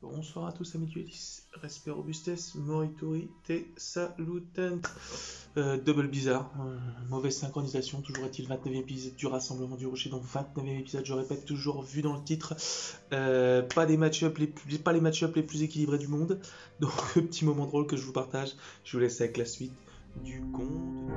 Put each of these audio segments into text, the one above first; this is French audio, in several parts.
Bonsoir à tous amis duelis, respect robustes, moritori, te salutent. Double bizarre, mauvaise synchronisation, toujours est-il 29e épisode du Rassemblement du Rocher, donc 29e épisode, je répète, toujours vu dans le titre, pas les match-up les plus équilibrés du monde, donc petit moment drôle que je vous partage, je vous laisse avec la suite du conte.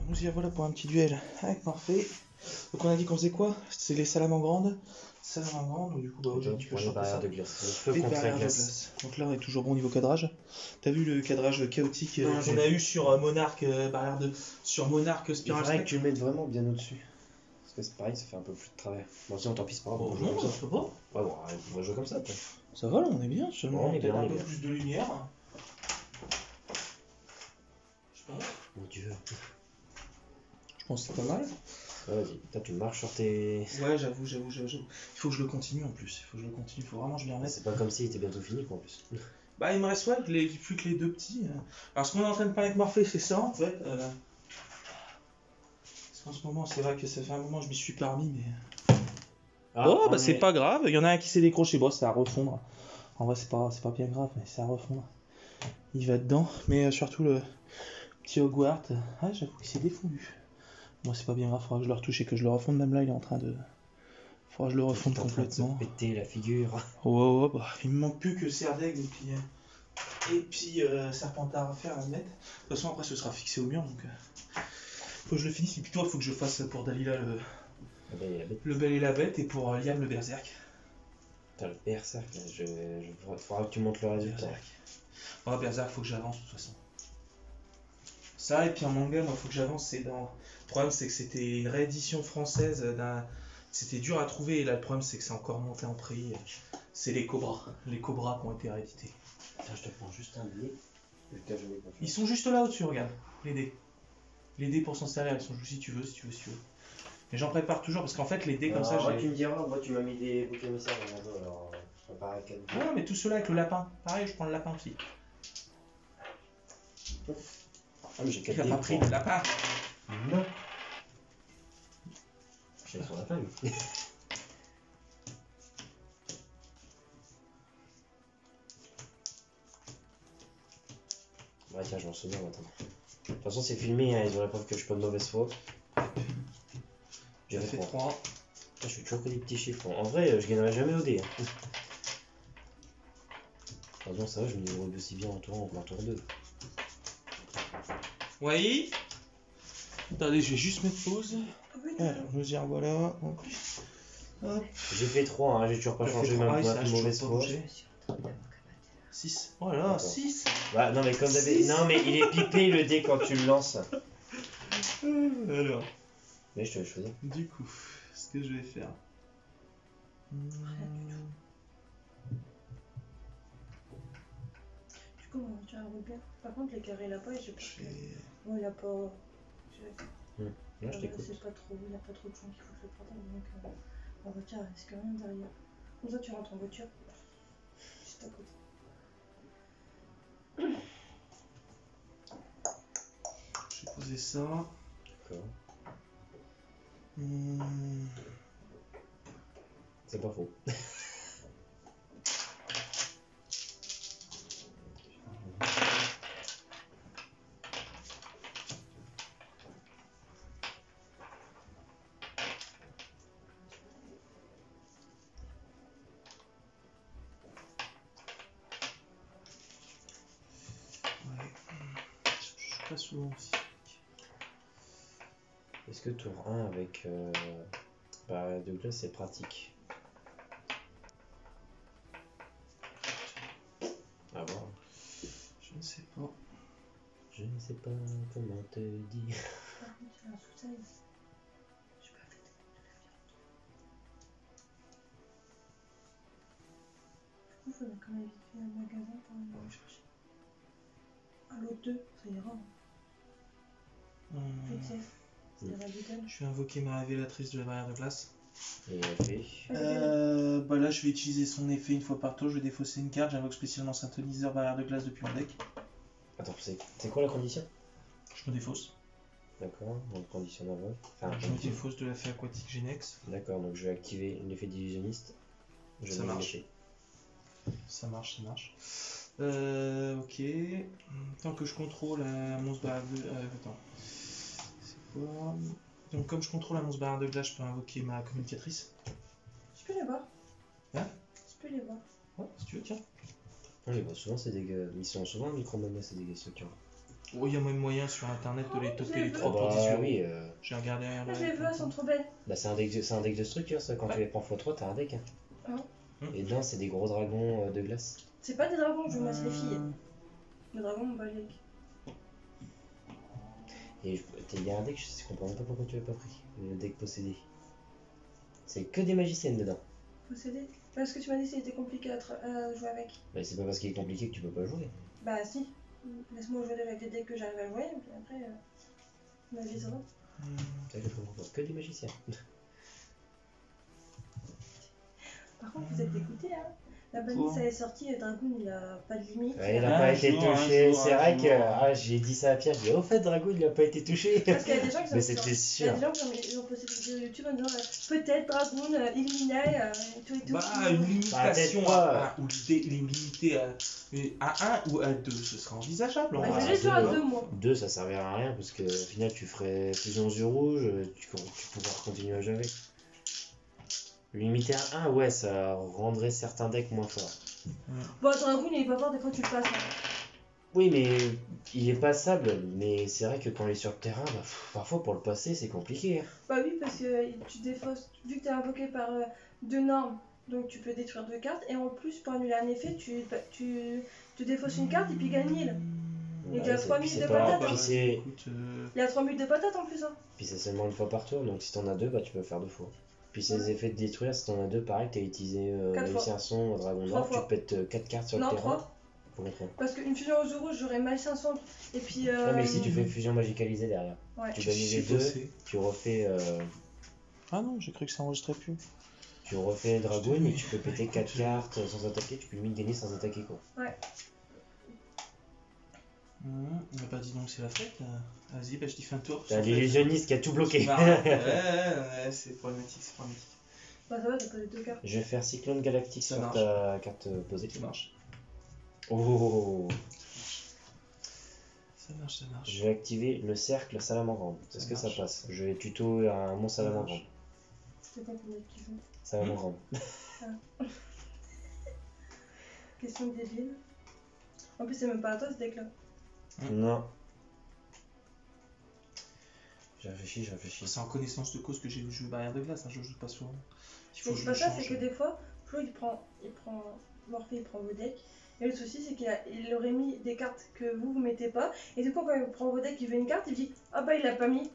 Nous y voilà pour un petit duel avec Morphée. Donc on a dit qu'on faisait quoi? C'est les salamandres. Donc du coup bah aujourd'hui tu prends les barrières de glace. Le feu les contre la barrières de glace. glace. Donc là on est toujours bon au niveau cadrage. T'as vu le cadrage chaotique Non, qu'on a eu sur Monarch sur Monarch Il Spiral faudrait que Spec. tu le mettes vraiment bien au-dessus. Parce que c'est pareil, ça fait un peu plus de travers. Bon, sinon tant pis, c'est pas grave. Oh on joue non, comme ça va pas. Ouais, bon, on va jouer comme ça après. Ça va là, on est bien. Seulement On est peut-être bien, un on est peu bien. plus de lumière. Je pense. Mon dieu. Je pense que c'est pas mal. Vas-y, toi tu marches sur tes. Ouais, j'avoue. Il faut que je le continue en plus. Il faut vraiment que je m'y remette. C'est pas comme s'il était bientôt fini quoi en plus. Bah il me reste plus que les deux petits. Alors ce qu'on est en train de parler avec Morphée, c'est ça en fait. Parce qu'en ce moment, c'est vrai que ça fait un moment que je m'y suis pas remis, mais. Oh bah c'est pas grave, il y en a un qui s'est décroché, bon c'est à refondre. En vrai c'est pas bien grave, mais c'est à refondre. Il va dedans, mais surtout le petit Hogwarts, ah j'avoue qu'il s'est défondu. Moi c'est pas bien grave, faudra que je le retouche et que je le refonde, même là il est en train de. Faudra que je le refonde complètement. Péter la figure. Ouais, bah il me manque plus que Serdeg et puis Serpentard à faire à mettre. De toute façon après ce sera fixé au mur donc. Faut que je le finisse, et puis toi faut que je fasse pour Dalila le Bel et la Bête et pour Liam le Berserk. Putain, le berserk, faudra que tu montes le résultat. Ouais, Berserk, faut que j'avance de toute façon. Ça, et puis en manga, moi, faut que j'avance. Le problème, c'est que c'était une réédition française C'était dur à trouver, et là, le problème, c'est que c'est encore monté en prix. C'est les Cobras. Les Cobras qui ont été réédités. Putain, je te prends juste un dé. Ils sont juste là au-dessus, regarde. Les dés. Les dés pour s'en servir, ils sont juste si tu veux. Mais j'en prépare toujours parce qu'en fait, les dés comme ça, moi, tu me diras, moi, tu m'as mis des bouquets émissaires dans mon dos, alors je prépare avec 4 dés. Non, mais tout cela avec le lapin. Pareil, je prends le lapin aussi. Ah, mais j'ai 4 Il a dés. pas pris le lapin. Non. J'ai son lapin, lui. Ouais, tiens, je m'en souviens maintenant. De toute façon, c'est filmé, hein, ils ont la preuve que je suis pas de mauvaise foi. J'ai fait 3. Je fais toujours que des petits chiffres. En vrai, je gagnerai jamais au dé. Hein. Pardon, ça va, je me débrouille aussi bien en tour 2. Oui. Attendez, je vais juste mettre pause. Alors, nous dire voilà. Hop. J'ai fait 3, hein, j'ai toujours pas changé même pour ma mauvaise foi. 6. Oh là là, 6. Bah non mais comme d'habitude. Non mais il est pipé le dé quand tu le lances. Alors. Mais je te laisse choisir. Du coup, ce que je vais faire. Du coup, tu as un repère. Par contre, les carrés là-bas, j'ai pas. Non, il n'y a pas. Là, je t'écoute. C'est pas trop. Il n'y a pas trop de gens qu'il faut que je partage. Donc, la voiture reste quand même derrière. Comme ça, tu rentres en voiture. Juste à côté. Je vais poser ça. D'accord. C'est pas faux. Je suis pas souvent aussi. Est-ce que tour 1 avec de glace c'est pratique? À voir. Je ne sais pas. Je ne sais pas comment te dire. Par contre, il y a un sous-taille. Je peux arrêter. Du coup, il faudrait quand même éviter un magasin pour aller chercher. À l'autre 2, ça ira. Vite, c'est radical. Je vais invoquer ma révélatrice de la barrière de glace. Et effet. Bah là, je vais utiliser son effet une fois par tour. Je vais défausser une carte. J'invoque spécialement Synthoniseur barrière de glace depuis mon deck. Attends, c'est quoi la condition? Je me défausse. D'accord, donc condition d'invoque. Enfin, Je me défausse de l'effet aquatique Genex. D'accord, donc je vais activer l'effet d'illusionniste. Je Ça mets marche. l'effet. Ça marche, ça marche. Ok. Tant que je contrôle un monstre barrière de... attends. C'est quoi? Donc comme je contrôle un monstre barrière de glace, je peux invoquer ma communicatrice. Je peux les voir. Hein? Je peux les voir. Ouais, si tu veux, tiens. On les voit souvent ces dégâts. Ils sont souvent micro-mana ces dégâts structurants. Oh, il y a même moyen sur internet de les je toper les les veux. 3 pour bah 10 euros. oui, J'ai regardé derrière Moi, je les veux, elles sont trop belles. bah, c'est un deck de structure ça, quand Ouais. tu les prends x3 t'as un deck. Hein. Ah. Et dedans c'est des gros dragons de glace. C'est pas des dragons, je masse les filles. Les dragons, on bat les legs. Et il y a un deck, je comprends même pas pourquoi tu l'as pas pris. Le deck possédé. C'est que des magiciennes dedans. Possédé. Parce que tu m'as dit que c'était compliqué à jouer avec. Bah c'est pas parce qu'il est compliqué que tu peux pas jouer. Bah si. Laisse-moi jouer avec les decks que j'arrive à jouer, et puis après, ma vie sera. C'est ça que je comprends pas. Que des magiciennes. Par contre, vous êtes dégoûtés, hein. La bannière, Quoi? ça est sorti, et Dragoon, il a pas de limite. Ouais, il a- a pas Un été jour, un touché. jour, C'est un vrai jour. que j'ai dit ça à Pierre. J'ai dit au fait Drago il a pas été touché. Parce qu'il y a des gens qui sont Mais c'était Il y a sûr. des gens qui ont posté des vidéos YouTube en disant peut-être Dragoon, Illuminae, et tout et tout. Bah, une limitation peut-être pas. à 1, ou une limitée à 1 ou à 2, ce serait envisageable. Bah, en je vrai. l'ai joué à deux, 2 mois. 2 ça servirait à rien parce que au final tu ferais fusion yeux rouge, tu pourras continuer à jouer avec. Limiter à 1, ouais, ça rendrait certains decks moins forts. Bon, Dragoon, il est pas fort, des fois tu le passes. Hein. Oui, mais il est passable, mais c'est vrai que quand il est sur le terrain, bah, parfois pour le passer c'est compliqué. Hein. Bah oui, parce que tu défausses, vu que t'es invoqué par 2 normes, donc tu peux détruire 2 cartes, et en plus, pour annuler un effet, tu défausses une carte et puis gagne 1000. Et il y a 3 puis minutes c'est de pas- patate. puis Hein. c'est- Écoute, Il y a 3 minutes de patate en plus. Hein. Puis c'est seulement une fois par tour, donc si t'en as 2, bah tu peux faire 2 fois. Puis ces effets de détruire, si t'en as 2, pareil, t'as utilisé Quatre fois. Magicien Sombre, Dragon 3 Noir, tu fois. pètes 4 cartes sur Non, le terrain. 3. Faut mettre un. Parce qu'une fusion aux yeux rouges, j'aurais Magicien sombre. Et puis. Non, mais si tu fais fusion magicalisée derrière, Ouais. tu je gagnes suis les 2, faussé. tu refais, Ah non, j'ai cru que ça enregistrait plus. Dragoon et tu peux péter 4 cartes sans attaquer, tu peux limite gagner sans attaquer quoi. Bah dis donc, c'est la fête. Vas-y, bah je t'y fais un tour. T'as Sans fête. l'illusionniste qui a tout bloqué. Ouais, c'est problématique, c'est problématique. Bah ça va, t'as pas les 2 cartes. Je vais faire Cyclone Galactique Ça sur marche. ta carte posée. Ça marche. Oh. Ça marche, ça marche. Je vais activer le cercle salamandre. Est-ce Ça que ça marche. passe? Je vais tuto un monstre Ça salamandre. marche. C'est pas combien qui joue. Salamandre. Question de débile. En plus, c'est même pas à toi ce deck là. Non. Je réfléchis. C'est en connaissance de cause que j'ai joué barrière de glace, hein, je joue pas souvent. Il faut Mais que c'est je pas le ça, change. c'est que des fois, Flo Morphée il prend vos decks. Et le souci, c'est qu'il aurait mis des cartes que vous mettez pas. Et du coup, quand il prend vos decks, il veut une carte, il dit ah bah il l'a pas mis.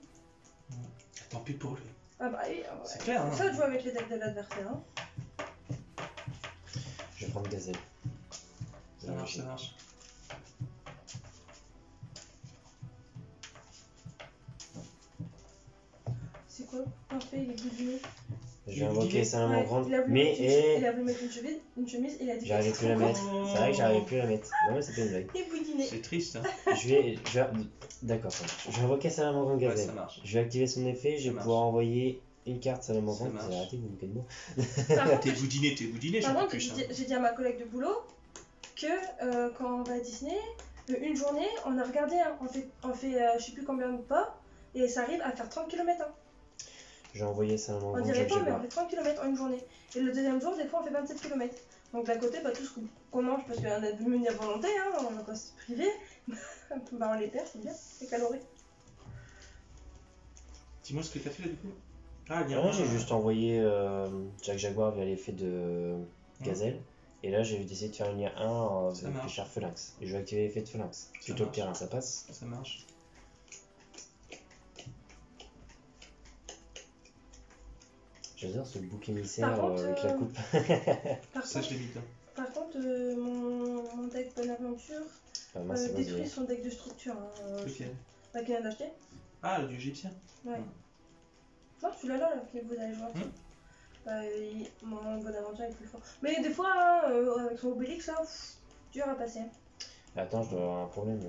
Tant pis pour lui. Ah bah oui, C'est clair, hein. C'est ça de jouer avec les decks de l'adversaire. Hein. Je vais prendre Gazelle. Ça marche, ça marche. C'est quoi Parfait, il est boudiné. Je vais invoquer Salamandre, il a voulu mais mettre il a voulu mettre une chemise et il a dit j'arrivais plus à la mettre. C'est vrai que j'arrivais plus à la mettre. Non mais c'est pas une blague. Il est boudiné. C'est triste, hein. D'accord, ça marche. Je vais invoquer Salamandre Ouais, Gazelle. ça marche. Je vais activer son effet, je Ça vais marche. pouvoir envoyer une carte Salamandre. Ça Vous marche. avez arrêté de vous moquer de moi. Par contre, T'es boudiné, je Par sais contre, plus. Hein. j'ai dit à ma collègue de boulot que quand on va à Disney, une journée, on a regardé, hein, on fait je sais plus combien de pas, et ça arrive à faire 30 km. Hein. Je vais envoyer Salamandre. On dirait Jack pas, mais on Jaguar. fait 30 km en une journée. Et le deuxième jour, des fois, on fait 27 km. Donc d'un côté, bah, tout ce qu'on mange, parce qu'il y en a de menus à volonté, hein, on va pas se priver, bah, on les perd, c'est bien, les calories. Dis-moi ce que t'as fait là du coup. Ah, il y a Non, un. j'ai juste envoyé Jack Jaguar via l'effet de Gazelle. Et là, j'ai décidé de faire une IA 1 Ça avec marche. Richard Phalanx. Et je vais activer l'effet de Phalanx. Ça Plutôt le marche. terrain, ça passe. Ça marche. J'adore ce bouc émissaire Par contre, avec la coupe. Par Ça, je contre, l'ai mis. Hein. par contre, mon deck Bonaventure Enfin, moi, c'est détruit vas-y. son deck de structure. Hein, Lequel bah, qu'il vient d'acheter. Ah, du égyptien. Ouais. Non, celui-là, là, que vous allez jouer. Mon Bonaventure est plus fort. Mais des fois, hein, avec son Obélix, là, dur à passer. Attends, je dois avoir un problème là.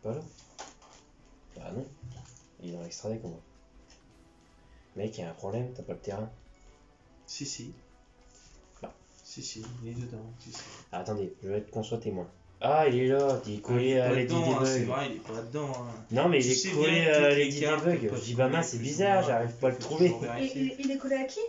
Pas là. Bah non. Il est dans l'extra deck, moi. Mec, il y a un problème, t'as pas le terrain. Si. Ah. Si, il est dedans. Si. Ah, attendez, je vais être qu'on soit témoin. Ah, il est là, il est collé à Lady dedans, hein, c'est Debug. vrai, il est pas dedans. Hein. Non, mais Tu il sais est bien collé que à toutes les Lady cartes Debug. peuvent Je dis, être bah collées mince, c'est plus ou bizarre, moins. j'arrive pas à le Faut trouver. toujours vérifier. Il est collé à qui?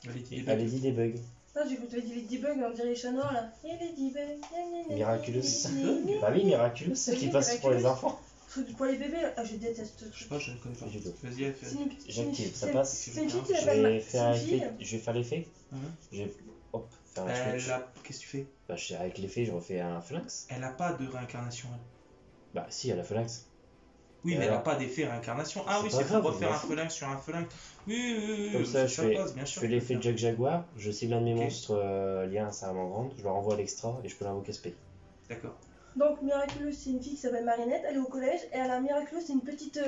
Lady À Debug. Lady Debug. Non, j'ai écouté Lady Debug, on dirait les chats noirs là. Et Lady Debug. Miraculous. Bug. Bah oui, Miraculous, c'est qui Oui, passe pour les Miraculous. enfants. Pour les bébés, là. Ah, je déteste ce Je sais truc. pas, je ne connais pas. Pas du tout. Vas-y, elle fait. C'est une petite- J'active, ça c'est- passe. C'est une fille qui Je s'appelle vais faire c'est une fille. je vais faire l'effet. Mhm. Je vais hop, faire un switch. Qu'est-ce que tu fais? Bah, avec l'effet, je refais un flinx. Elle a pas de réincarnation, elle. Bah, si, elle a flinx. Oui, Et mais elle a alors pas d'effet réincarnation. Ah C'est oui, pas c'est pour grave, refaire je un m'en fous. phalanx sur un phalanx. Oui, Comme ça, je passe, bien fais sûr. l'effet Jack Jaguar, je cible un de mes Ok. monstres liés à un salamandre, je le renvoie à l'extra et je peux l'invoquer SP. D'accord. Donc Miraculous, c'est une fille qui s'appelle Marinette, elle est au collège et elle a Miraculous, c'est une petite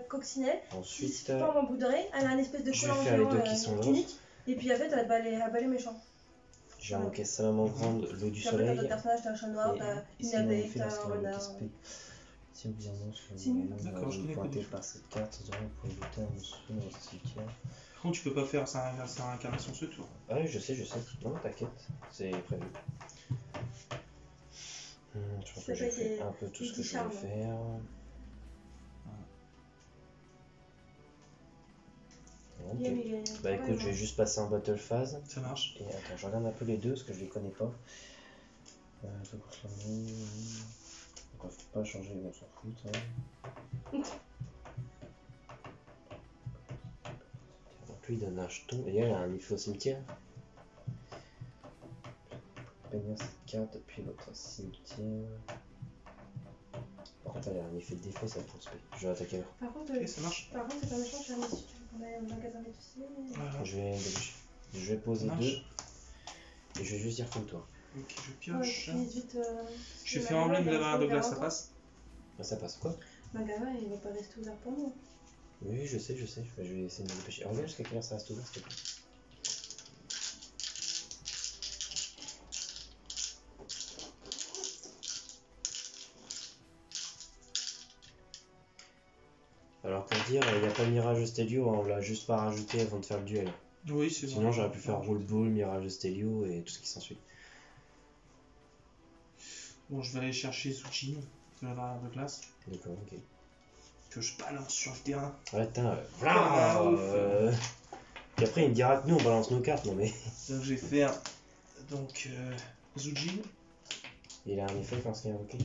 coccinelle qui Ensuite, se forme en bout de raie, elle a une espèce de je vais collant faire les géant deux qui sont là. unique et puis en fait elle bat les méchants. j'ai invoqué salamandre, l'eau du Puis après t'as soleil. d'autres personnages, t'as un chat noir, Et t'as ici, une on abeille, fait t'as lorsqu'on un invoque renard. SP. Si vous bien C'est nul. D'accord, je connais pas pointé du tout. par cette carte, vous pour éviter un monstre dans votre cimetière. Par contre, tu peux pas faire sa réincarnation ce tour. Ah oui, je sais. Non, t'inquiète, c'est prévu. Je pense Ça que j'ai fait fait des- un peu tout des ce que petits je voulais charmes. faire. Ok. Guillaume, il est Bah écoute, je vais juste passer en battle phase. Ça marche. Et attends, je regarde un peu les deux parce que je les connais pas. Donc on va pas changer, on s'en fout. Donc lui il donne un jeton et elle a un effet au cimetière. Peigner cette carte depuis votre cimetière. Par contre elle a un effet de défaut, ça va être spé. Je vais attaquer. Par contre, Ok, ça marche. c'est pas méchant, je suis un si tu veux qu'on aille au magasin et tout ça. Voilà. Je vais poser Ça deux. marche. Et je vais juste dire comme toi. Ok, je Ouais, pioche. je finis vite. Je fais emblème de la barre de glace, ça passe? Bah, ça passe quoi? Magasin, il va pas rester ouvert pour nous. Oui, je sais. Bah, je vais essayer de me dépêcher. Regarde jusqu'à quelle heure ça reste ouvert, s'il te plaît. Alors pour dire, il n'y a pas Mirage Stelio, on l'a juste pas rajouté avant de faire le duel. Oui, c'est bon. Sinon j'aurais pu faire Roll Ball, Mirage Stelio et tout ce qui s'ensuit. Bon, je vais aller chercher Zuchin de la barrière de glace D'accord, ok. que je balance sur le terrain. Ouais, putain, Ah, ouf. Puis après il me dira que nous on balance nos cartes, non mais... Donc j'ai fait Zuchin. Il a un effet quand c'est invoqué.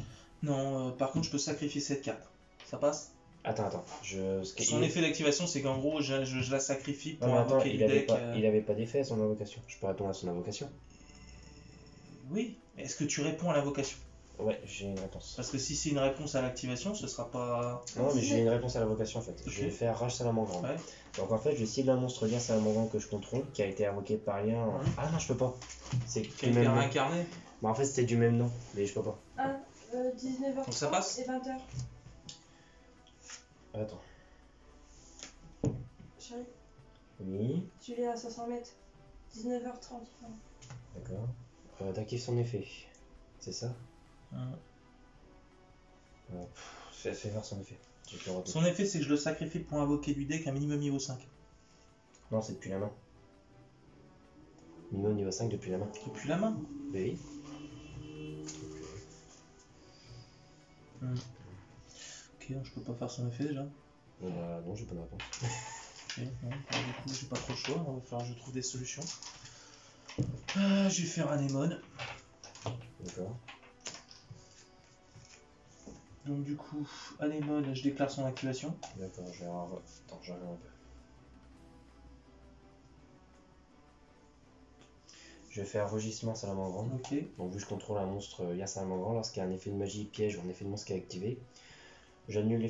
Non, par contre, je peux sacrifier cette carte. Ça passe? Attends, Son effet d'activation, c'est qu'en gros, je la sacrifie pour Non, mais attends, invoquer du deck. il avait pas d'effet à son invocation. Je peux répondre à son invocation. Oui, mais est-ce que tu réponds à l'invocation? Ouais, j'ai une réponse. Parce que si c'est une réponse à l'activation, ce sera pas. Non, mais j'ai une réponse à l'invocation en fait. Ok. Je vais faire Rage Salamandre. Ouais. Donc en fait, je cible un monstre lien Salamandre que je contrôle, qui a été invoqué par lien. Ouais. Ah non, je peux pas. C'est Qui du a été même nom. réincarné. Bah, en fait, c'était du même nom, mais je peux pas. 19h30 Donc ça passe et 20h. Attends. Chérie, Oui, tu l'es à 500 mètres. 19h30. d'accord. T'actives son effet. C'est ça Fais faire son effet. J'ai plus le retour. Son effet, c'est que je le sacrifie pour invoquer du deck un minimum niveau 5. Non, c'est depuis la main. Minimum niveau 5 depuis la main. Depuis la main. Oui. Ok, donc je peux pas faire son effet déjà. Non, j'ai pas de réponse. Ok, non, alors, du coup, j'ai pas trop le choix. Il va falloir que je trouve des solutions. Je vais faire Anémone. D'accord. Donc du coup, Anémone, je déclare son activation. D'accord, je vais avoir... Attends, je regarde un peu. Je vais faire Rugissement Salamandre. Ok. Donc vu que je contrôle un monstre lié Salamandre, lorsqu'il y a un effet de magie, piège ou un effet de monstre qui est activé, j'annule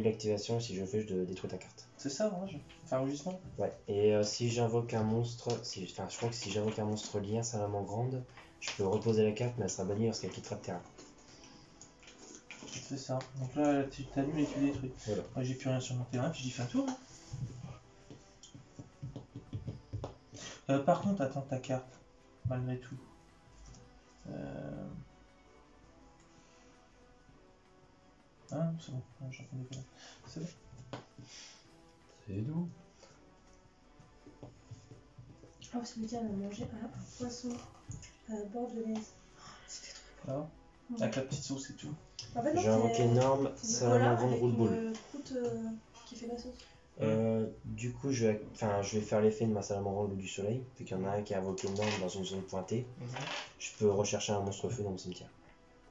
l'activation et si je le fais, je détruis ta carte. C'est ça, ouais. Enfin, rugissement. Ouais. Et si j'invoque un monstre, je crois que si j'invoque un monstre lié Salamandre, je peux reposer la carte, mais elle sera bannie lorsqu'elle quittera le terrain. C'est ça. Donc là, tu t'annules et tu détruis. Voilà. Moi, j'ai plus rien sur mon terrain, puis j'y fais un tour. Hein. Par contre, attends ta carte, malgré tout. Ah, c'est bon, j'en connais pas. C'est bon. C'est doux. Oh, ça veut dire on a mangé un poisson à la bordelaise. C'était trop Là, bon. avec la petite sauce et tout. En fait, non, J'ai invoqué énorme, c'est du ça cola m'a vendu avec roule boule. une croûte qui fait la sauce. Du coup, je vais faire l'effet de ma salamandre du soleil, vu qu'il y en a un qui a invoqué énorme dans une zone pointée. Je peux rechercher un monstre feu dans mon cimetière.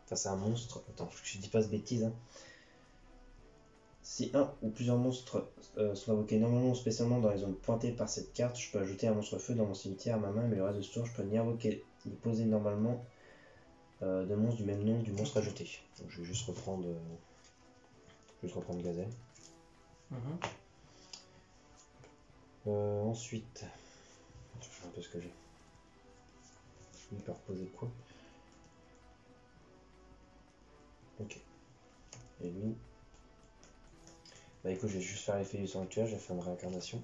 Enfin, c'est un monstre. Attends, je dis pas de bêtises. Hein. Si un ou plusieurs monstres sont invoqués normalement ou spécialement dans les zones pointées par cette carte, je peux ajouter un monstre feu dans mon cimetière à ma main, mais le reste de ce tour, je peux ni invoquer ni poser normalement de monstre du même nom du monstre ajouté. Donc, je vais juste reprendre Gazelle. Ensuite, je vais un peu ce que j'ai. Il peut reposer quoi? Ok. Et lui. Bah écoute, je vais juste faire l'effet du sanctuaire, je vais faire une réincarnation.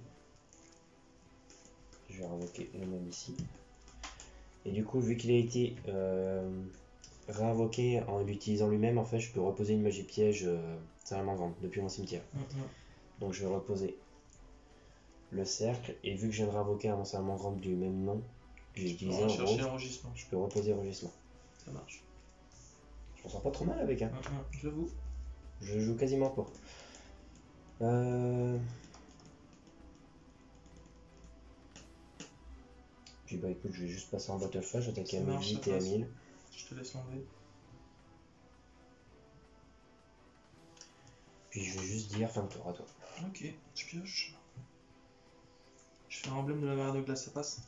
Je vais réinvoquer le même ici. Et du coup, vu qu'il a été réinvoqué en l'utilisant lui-même, en fait, je peux reposer une magie piège salamandre depuis mon cimetière. Donc je vais reposer le cercle, et vu que je viens de réinvoquer un salamandre du même nom que j'ai utilisé en chercher gros, l'enregistrement. je peux reposer rugissement. Ça marche. Je m'en sens pas trop mal avec, hein. J'avoue. Je joue quasiment pas. Puis bah écoute, je vais juste passer en battleflash, attaquer à 1008 et à 1000. Je te laisse l'enlever. Puis je vais juste dire fin de tour à toi. Ok, je pioche. Je fais un emblème de la barrière de glace, ça passe?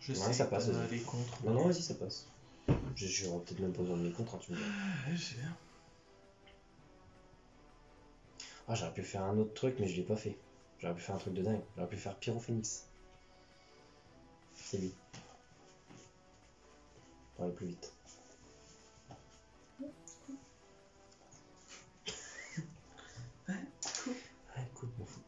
Je sais ça passe. Les contres. Non, vas-y, ça passe. J'aurais peut-être même pas besoin de mes contres, hein, tu me dis. Ouais, je sais bien. Ah, j'aurais pu faire un autre truc, mais je l'ai pas fait. J'aurais pu faire un truc de dingue. J'aurais pu faire Pyrophénix. C'est lui. Pour aller plus vite. Ouais, cool, m'en fous.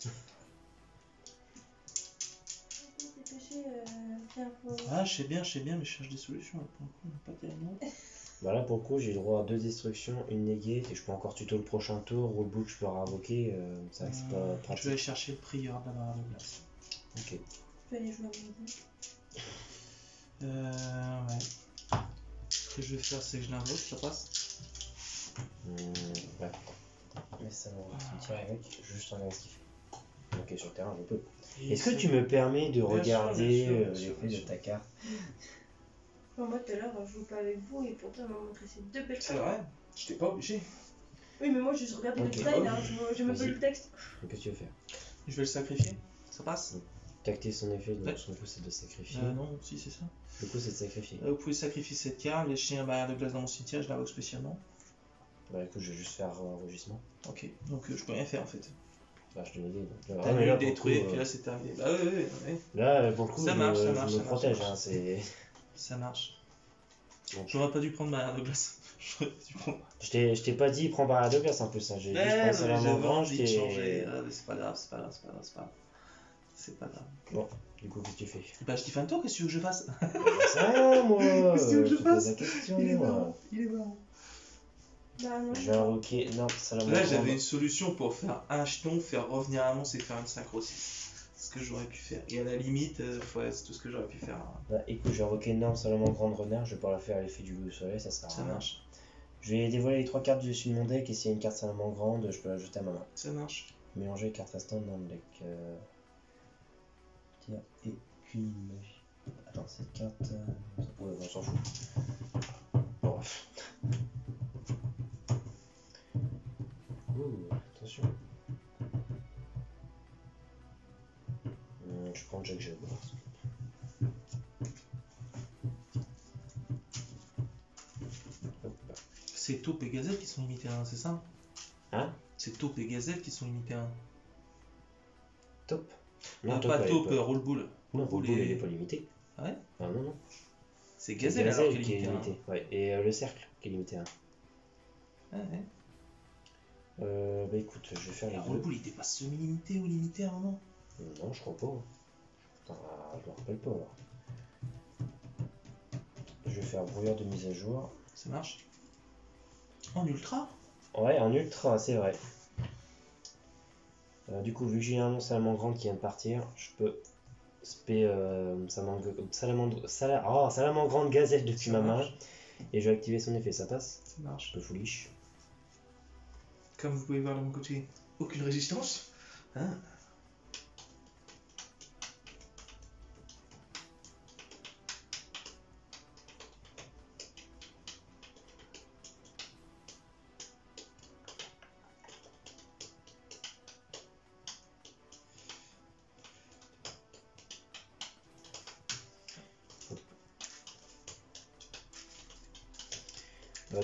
Ah, je sais bien, mais je cherche des solutions. Pour le coup, on n'a pas tellement. Bah là, pour le coup, j'ai le droit à 2 destructions, une negate, et je peux encore tuto le prochain tour. Rollbook, je peux réinvoquer. C'est vrai que c'est pas pratique. Je vais aller chercher le prieur de la barrière de glace. Ok. Je vais aller jouer à mon Ouais. Ce que je vais faire, c'est que je l'invoque, ça passe? Ouais. Mais ça va tirer avec, je vais juste regarder ce qu'il fait. Ok, sur le terrain, je peux. Est-ce que tu me permets de regarder l'effet de ta carte? Moi tout à l'heure, je joue pas avec vous et pourtant elle m'a montré ces deux belles C'est cartes. vrai, je t'ai pas obligé. Oui, mais moi j'ai juste regardé Ok. le trail, hein, j'ai même pas lu le texte. Qu'est-ce que tu veux faire? Je vais le sacrifier, ça passe? Tacter son effet, donc Ouais. son coup c'est de sacrifier. Non, si c'est ça. Le coup c'est de sacrifier. Vous pouvez sacrifier cette carte, laisser un barrière de glace dans mon cimetière, je l'invoque spécialement. Bah écoute, je vais juste faire un rugissement. Ok, donc je peux rien faire en fait. Bah je te l'ai dit. Donc, T'as mais vu là, le pour le détruire, coup, et puis là c'est terminé. Bah ouais. Là, pour le coup, Ça marche, ça marche, je ça me marche, protège. ça marche. Hein, c'est... Ça marche. Bon. J'aurais pas dû prendre barrière de glace. J'aurais pas dû prendre. Je t'ai pas dit prends barrière de glace en plus. Hein. J'ai juste pensé à la j'avais main envie de changer. Mais c'est pas grave. C'est pas grave. Bon, du coup, qu'est-ce que tu fais? Bah je dis fin de tour, qu'est-ce que tu veux que je fasse? C'est rien, moi. Qu'est-ce que tu veux que je te pose fasse? la question. Il est marrant. Bah non. Je vais invoquer. Non, ça la Là j'avais une solution pour faire un jeton, faire revenir un monstre et faire une synchro 6. C'est ce que j'aurais pu faire. Et à la limite, ouais, c'est tout ce que j'aurais pu faire. Bah écoute, je vais invoquer énorme Salomon Grande Renard. Je vais pas la faire à l'effet du soleil, ça sert à Ça rien. marche. Je vais dévoiler les 3 cartes du dessus de mon deck et s'il y a une carte Salomon Grande, je peux la jeter à ma main. Ça marche. Mélanger les cartes restantes dans le deck. Tiens, et puis magie. Attends, cette carte. Ouais, on s'en fout. Bon, bref. Ouh, attention. Je prends Jack Jaguar. C'est taupe et gazelle qui sont limités à 1, c'est ça? Hein? C'est taupe et gazelle qui sont limités à 1. Top. Non, Taupe, pas elle est taupe, pas- roll-bull. Non, Roll-bull Rollbull, est- il est pas limité. Ah ouais? Ah non, non. C'est C'est gazelle alors qui est qui est limité à 1. limité. Ouais, et le cercle qui est limité à 1. Ah ouais. Bah écoute, je vais faire Et les deux. roll-bull il était pas semi-limité ou limité à un moment? Non, je crois pas. Ah, je me rappelle pas alors. Je vais faire brouilleur de mise à jour. Ça marche. En ultra? Ouais, en ultra, c'est vrai. Du coup, vu que j'ai un monstre salamandre qui vient de partir, je peux spé salamandre gazelle depuis ma main. Et je vais activer son effet, ça passe? Ça marche. Je peux foolish. Comme vous pouvez voir de mon côté, aucune résistance. Hein?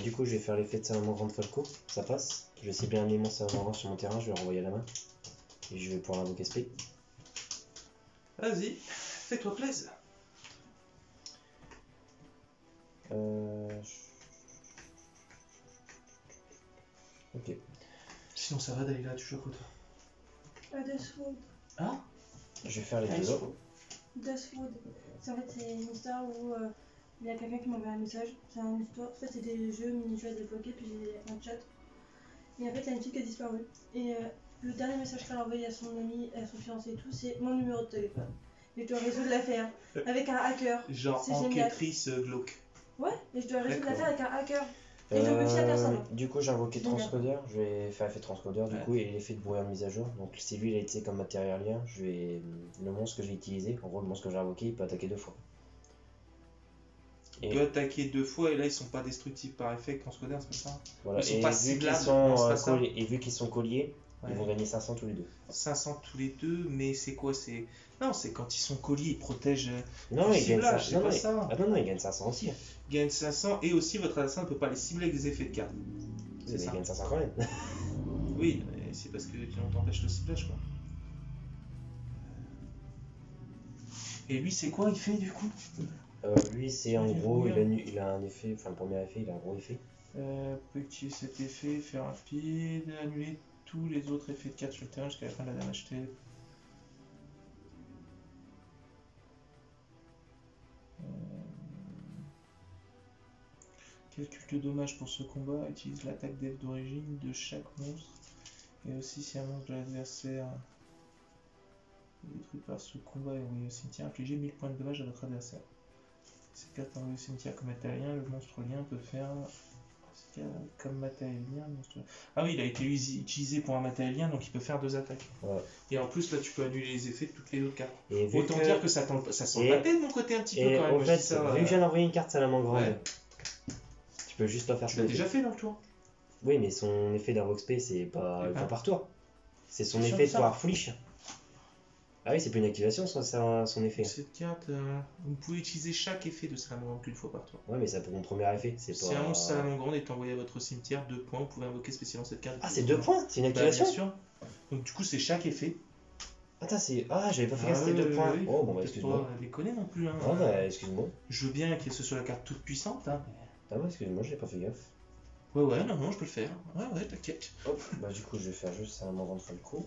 Du coup, je vais faire l'effet de salamandre de Falco, ça passe. Je vais cibler un immense salamandre sur mon terrain, je vais le renvoyer à la main. Et je vais pouvoir invoquer spé. Vas-y, fais-toi plaisir. Ok. Sinon ça va Dalila, tu joues à quoi toi? Deathwood. Ah? Je vais faire les deux autres. Deathwood. C'est une histoire où il y a quelqu'un qui m'envoie un message. C'est une histoire. En fait, c'est des jeux, mini-jeux à débloquer, puis j'ai un chat. Et en fait, il y a une fille qui a disparu. Et le dernier message qu'elle a envoyé à son ami, à son fiancé et tout, c'est mon numéro de téléphone. Et je dois résoudre l'affaire avec un hacker. Genre C'est génial. enquêtrice glauque. Ouais, et je dois résoudre D'accord. l'affaire avec un hacker. Et je confie à personne. Du coup, j'ai invoqué Génial. transcodeur. Je vais faire l'effet transcodeur du Ouais. coup et l'effet de brouilleur de mise à jour. Donc, si lui il a été comme matériel lien, je vais le monstre que j'ai utilisé, en gros, le monstre que j'ai invoqué, il peut attaquer 2 fois. Il peut attaquer 2 fois et là ils sont pas destructifs par effet transcodeur, c'est pas ça? Voilà. Ils sont Et pas vu ciblables, qu'ils non, sont, c'est pas ça. collés, et vu qu'ils sont colliers, Ouais. ils vont gagner 500 tous les deux. 500 tous les deux, mais c'est quoi? C'est non, c'est quand ils sont colliers, ils protègent. Non, Du ils gagnent ciblage, 500. c'est Non, pas mais... ça. Ah non, ils gagnent 500 aussi. Ils gagnent 500 et aussi votre assassin ne peut pas les cibler avec des effets de carte. Mais C'est ils ça. gagnent 500 quand même. Oui, mais c'est parce que on t'empêche le ciblage quoi. Et lui c'est quoi il fait du coup? Lui, c'est en gros, il a un effet, enfin le premier effet, il a un gros effet. Petit cet effet, fait rapide, annuler tous les autres effets de carte sur le terrain jusqu'à la fin de la dernière achetée. Calcule de dommages pour ce combat, utilise l'attaque d'elfe d'origine de chaque monstre. Et aussi si un monstre de l'adversaire est détruit par ce combat et envoyé au cimetière, infligez 1000 points de dommages à votre adversaire. Cette carte envoyée au cimetière comme matériel, le monstre lien peut faire comme matériel lien. Ah oui, il a été utilisé pour un matériel lien, donc il peut faire 2 attaques. Ouais. Et en plus, là, tu peux annuler les effets de toutes les autres cartes. Et vu Autant dire que ça sent et- la tête de mon côté un petit peu Et quand même. en je fait, dis ça, vu que je viens d'envoyer une carte salamandre grande, Ouais. tu peux juste pas faire tu ça. l'as déjà fait dans le tour. Oui, mais son effet d'invoque spé, c'est pas Et une ben. fois par tour. C'est son C'est effet sûr de ça. pouvoir foolish. Ah oui, c'est pas une activation, son effet. Cette carte, vous pouvez utiliser chaque effet de salamandre qu'une fois par tour. Ouais, mais c'est pour mon premier effet. C'est Si pas... un monstre salamandre grande est envoyé à votre cimetière, 2 points, vous pouvez invoquer spécialement cette carte. Ah, c'est 2 points. C'est une Bah, activation. bien sûr. Donc du coup, c'est chaque effet. Attends, c'est... Ah, j'avais pas fait gaffe, c'était 2 points. oui, Oh, bon, bah, peut-être excuse-moi. pas déconner non plus. Hein. Ah, bah, excuse-moi. Je veux bien qu'elle soit sur la carte toute puissante. Hein. Ah, bah, excuse-moi, j'ai pas fait gaffe. Ouais, non, je peux le faire. Ouais, t'inquiète. Hop, bah, du coup, je vais faire juste salamandre de Falco.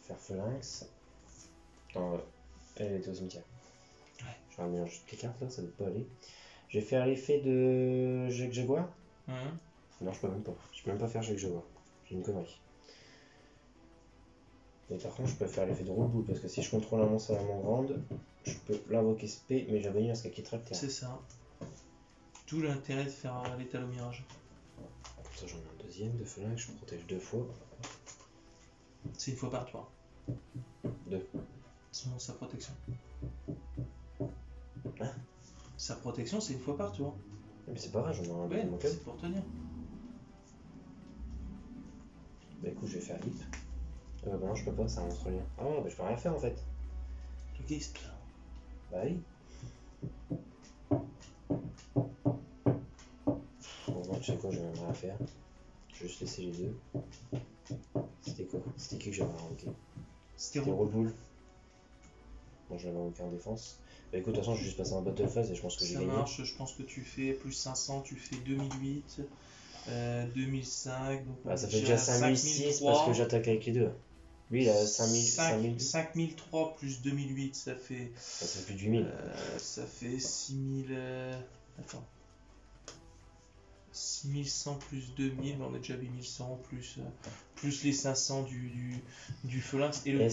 Faire phalanx. Non, elle était au cimetière. Ouais. Je vais remélanger toutes les cartes là, ça ne doit pas aller. Je vais faire l'effet de Jaguar. Non, je peux même pas. Je peux même pas faire Jaguar. J'ai une connerie. Et par contre, je peux faire l'effet de roule boule parce que si je contrôle un monstre à la main grande, je peux l'invoquer spé, mais j'avais parce qu'elle quittera le terrain. C'est ça. D'où l'intérêt de faire l'étal au mirage. Comme ça, j'en ai un deuxième de phalanx, je protège 2 fois. C'est une fois par tour. 2. Sa protection. Hein? Sa protection, c'est une fois par tour. Mais c'est pas grave, j'en ai un Ouais, deuxième au cas où. c'est pour tenir. Bah écoute, je vais faire hip. Bah non, je peux pas, c'est un monstre lien. Ah, bah je peux rien faire en fait. Le Geist. Bah oui. Bon, non, tu sais quoi, je vais même rien faire. Je vais juste laisser les deux. C'était quoi? C'était qui que j'avais invoqué? C'était C'était roule. Rollbull. Bon, j'avais invoqué en défense. Bah écoute, de toute façon, je vais juste passer en battle phase et je pense que j'ai Ça gagné. marche, je pense que tu fais plus 500, tu fais 2008, 2005. Donc Bah, ça fait déjà 5006 parce que j'attaque avec les deux. Lui, il a 5000. 5003 plus 2008, ça fait. Ça fait plus de 8000. Ça fait 6000. Attends. 6100 plus 2000, mais on a déjà 8100 plus les 500 du Phalanx. Et le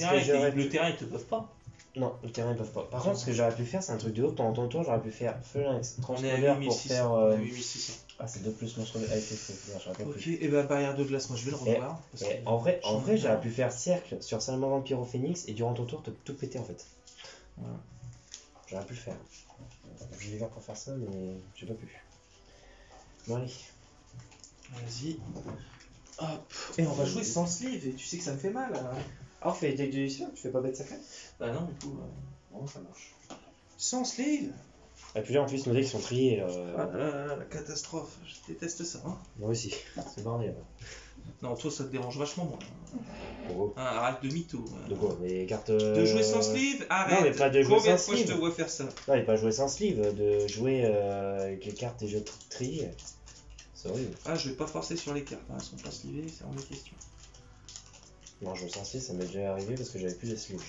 terrain, ils te peuvent pas. Non, le terrain, ils peuvent pas. Par contre, ce que j'aurais pu faire, c'est un truc de haut. Pendant ton tour, j'aurais pu faire Phalanx, On est Transponder à pour 8600. faire. On est à 8600. Ah, c'est 2 plus monstre avec les feux. J'aurais pas Ok, pu. et bah barrière de glace, moi je vais le revoir. En vrai, j'aurais pu faire cercle sur Salamandre Pyrophénix et durant ton tour, te tout péter en fait. Ouais. J'aurais pu le faire. Je vais faire pour faire ça, mais j'ai pas pu. Bon, allez. Vas-y. Hop. Et on va jouer sans sleeve, et tu sais que ça me fait mal. Hein. Ah, on fait des decks de Lucifer, tu fais pas bête sacrée? Bah non, du coup, bon, ça marche. Sans sleeve. Et puis là, en plus, nos decks sont triés. Ah là là, la catastrophe. Je déteste ça. Hein. Moi aussi, c'est bordel. Non, toi ça te dérange vachement moins. Oh. Hein, arrête de mytho. De quoi? Les cartes. De jouer sans sleeve? Arrête. Non, mais pas de jouer Combien de sans fois je sleeve. te vois faire ça? Non, mais pas jouer sans sleeve, de jouer avec les cartes et jeux triés. C'est horrible. Ah, je vais pas forcer sur les cartes, hein. Elles sont pas slivées, c'est hors de question. Non, jouer sans sleeve, ça m'est déjà arrivé parce que j'avais plus de sleeve.